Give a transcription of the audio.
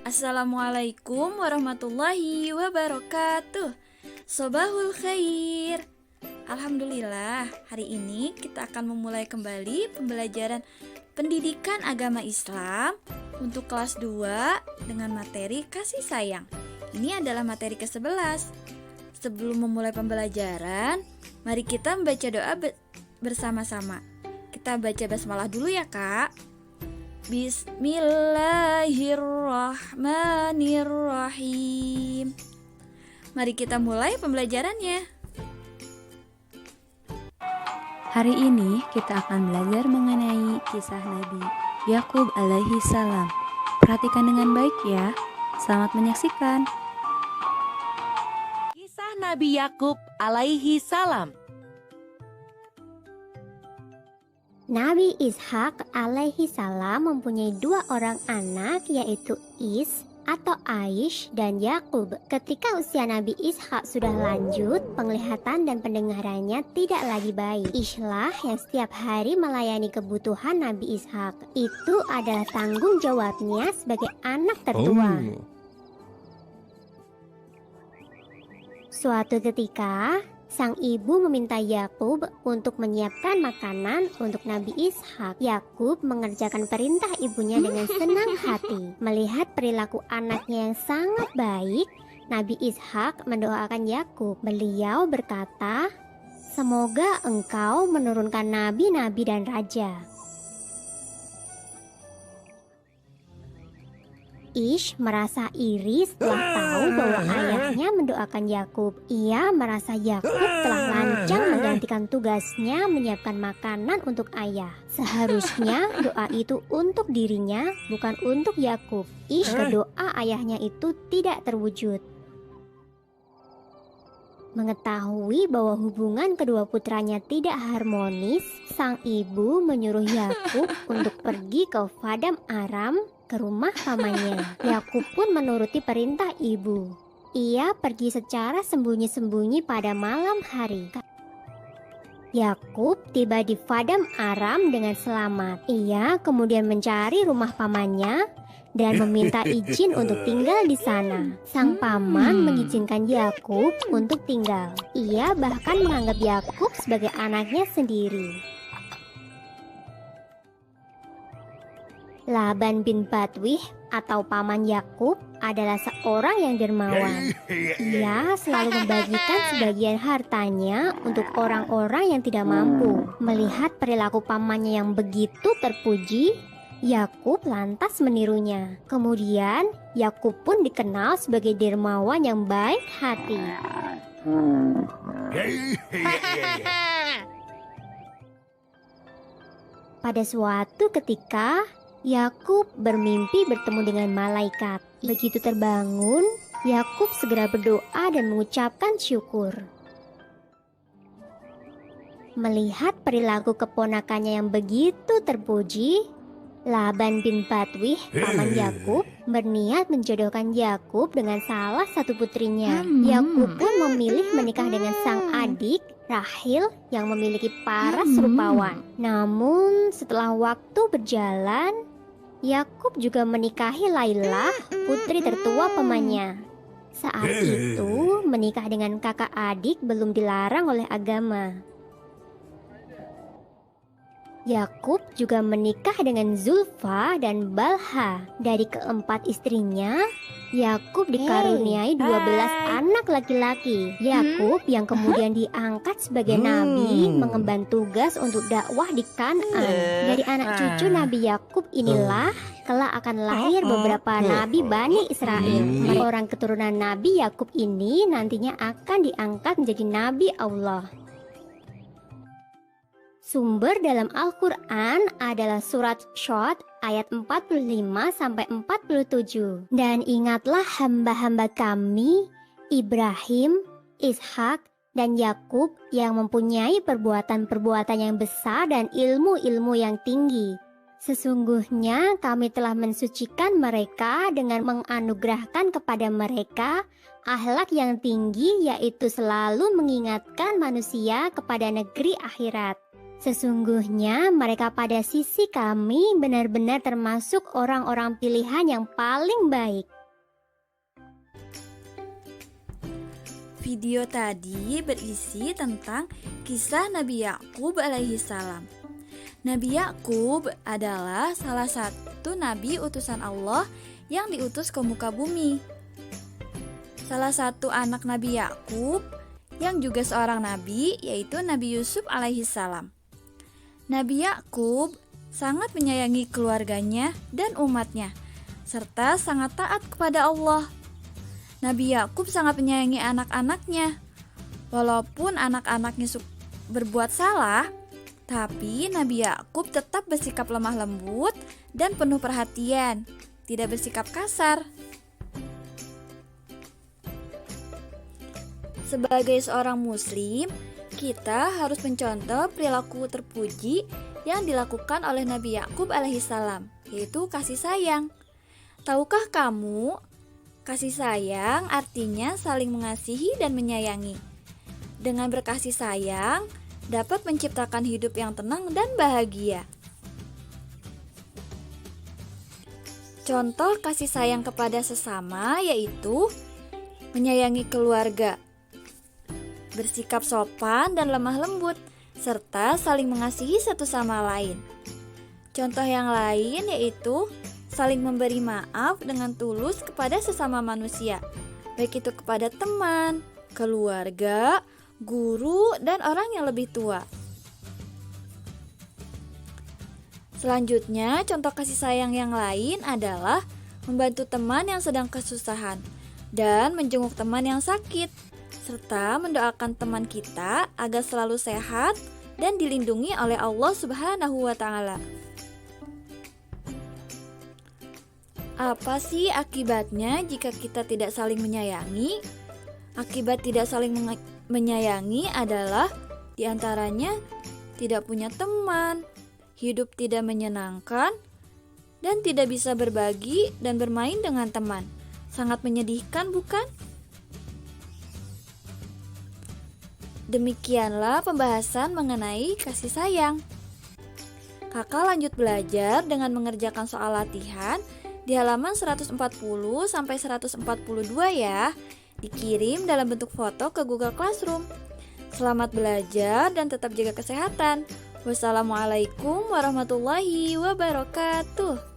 Assalamualaikum warahmatullahi wabarakatuh. Sobahul khair. Alhamdulillah, hari ini kita akan memulai kembali pembelajaran pendidikan agama Islam untuk kelas 2 dengan materi kasih sayang. Ini adalah materi ke-11. Sebelum memulai pembelajaran, mari kita membaca doa bersama-sama. Kita baca basmalah dulu ya, Kak. Bismillahirrahmanirrahim. Mari kita mulai pembelajarannya. Hari ini kita akan belajar mengenai kisah Nabi Yakub alaihi salam. Perhatikan dengan baik ya. Selamat menyaksikan. Kisah Nabi Yakub alaihi salam. Nabi Ishak alaihi salam mempunyai 2 orang anak, yaitu Is atau Aish dan Yakub. Ketika usia Nabi Ishak sudah lanjut, penglihatan dan pendengarannya tidak lagi baik. Ishlah yang setiap hari melayani kebutuhan Nabi Ishak. Itu adalah tanggung jawabnya sebagai anak tertua. Suatu ketika, sang ibu meminta Yakub untuk menyiapkan makanan untuk Nabi Ishak. Yakub mengerjakan perintah ibunya dengan senang hati. Melihat perilaku anaknya yang sangat baik, Nabi Ishak mendoakan Yakub. Beliau berkata, "Semoga engkau menurunkan nabi-nabi dan raja." Ish merasa iri setelah tahu bahwa ayahnya mendoakan Yakub. Ia merasa Yakub telah lancang menggantikan tugasnya menyiapkan makanan untuk ayah. Seharusnya doa itu untuk dirinya, bukan untuk Yakub. Ish berdoa ayahnya itu tidak terwujud. Mengetahui bahwa hubungan kedua putranya tidak harmonis, sang ibu menyuruh Yakub untuk pergi ke Paddan Aram, ke rumah pamannya. Yakub pun menuruti perintah ibu. Ia pergi secara sembunyi-sembunyi pada malam hari. Yakub tiba di Paddan Aram dengan selamat. Ia kemudian mencari rumah pamannya dan meminta izin untuk tinggal di sana. Sang paman mengizinkan Yakub untuk tinggal. Ia bahkan menganggap Yakub sebagai anaknya sendiri. Laban bin Batwih atau paman Yakub adalah seorang yang dermawan. Ia selalu membagikan sebagian hartanya untuk orang-orang yang tidak mampu. Melihat perilaku pamannya yang begitu terpuji, Yakub lantas menirunya. Kemudian Yakub pun dikenal sebagai dermawan yang baik hati. Pada suatu ketika, Yakub bermimpi bertemu dengan malaikat. Begitu terbangun, Yakub segera berdoa dan mengucapkan syukur. Melihat perilaku keponakannya yang begitu terpuji, Laban bin Batwih, paman Yakub, berniat menjodohkan Yakub dengan salah satu putrinya. Yakub pun memilih menikah dengan sang adik Rahil yang memiliki paras rupawan. Namun setelah waktu berjalan, Yakub juga menikahi Lailah, putri tertua pamannya. Saat itu menikah dengan kakak adik belum dilarang oleh agama. Yakub juga menikah dengan Zulfa dan Balha. Dari keempat istrinya, Yakub dikaruniai 12 anak laki-laki. Yakub yang kemudian diangkat sebagai nabi mengemban tugas untuk dakwah di Kan'an. Dari anak cucu Nabi Yakub inilah kelak akan lahir beberapa nabi Bani Israel. Orang keturunan Nabi Yakub ini nantinya akan diangkat menjadi nabi Allah. Sumber dalam Al-Quran adalah surat Syod ayat 45-47. Dan ingatlah hamba-hamba kami, Ibrahim, Ishak, dan Yakub yang mempunyai perbuatan-perbuatan yang besar dan ilmu-ilmu yang tinggi. Sesungguhnya kami telah mensucikan mereka dengan menganugerahkan kepada mereka akhlak yang tinggi, yaitu selalu mengingatkan manusia kepada negeri akhirat. Sesungguhnya mereka pada sisi kami benar-benar termasuk orang-orang pilihan yang paling baik. Video tadi berisi tentang kisah Nabi Yakub alaihi salam. Nabi Yakub adalah salah satu nabi utusan Allah yang diutus ke muka bumi. Salah satu anak Nabi Yakub yang juga seorang nabi yaitu Nabi Yusuf alaihi salam. Nabi Yakub sangat menyayangi keluarganya dan umatnya, serta sangat taat kepada Allah. Nabi Yakub sangat menyayangi anak-anaknya. Walaupun anak-anaknya berbuat salah, tapi Nabi Yakub tetap bersikap lemah lembut dan penuh perhatian, tidak bersikap kasar. Sebagai seorang muslim, kita harus mencontoh perilaku terpuji yang dilakukan oleh Nabi Yakub alaihissalam, yaitu kasih sayang. Tahukah kamu, kasih sayang artinya saling mengasihi dan menyayangi. Dengan berkasih sayang, dapat menciptakan hidup yang tenang dan bahagia. Contoh kasih sayang kepada sesama yaitu menyayangi keluarga, bersikap sopan dan lemah lembut, serta saling mengasihi satu sama lain. Contoh yang lain yaitu saling memberi maaf dengan tulus kepada sesama manusia, baik itu kepada teman, keluarga, guru, dan orang yang lebih tua. Selanjutnya, contoh kasih sayang yang lain adalah membantu teman yang sedang kesusahan dan menjenguk teman yang sakit, serta mendoakan teman kita agar selalu sehat dan dilindungi oleh Allah Subhanahu wa Ta'ala. Apa sih akibatnya jika kita tidak saling menyayangi? Akibat tidak saling menyayangi adalah diantaranya tidak punya teman, hidup tidak menyenangkan, dan tidak bisa berbagi dan bermain dengan teman. Sangat menyedihkan, bukan? Demikianlah pembahasan mengenai kasih sayang. Kakak lanjut belajar dengan mengerjakan soal latihan di halaman 140 sampai 142 ya. Dikirim dalam bentuk foto ke Google Classroom. Selamat belajar dan tetap jaga kesehatan. Wassalamualaikum warahmatullahi wabarakatuh.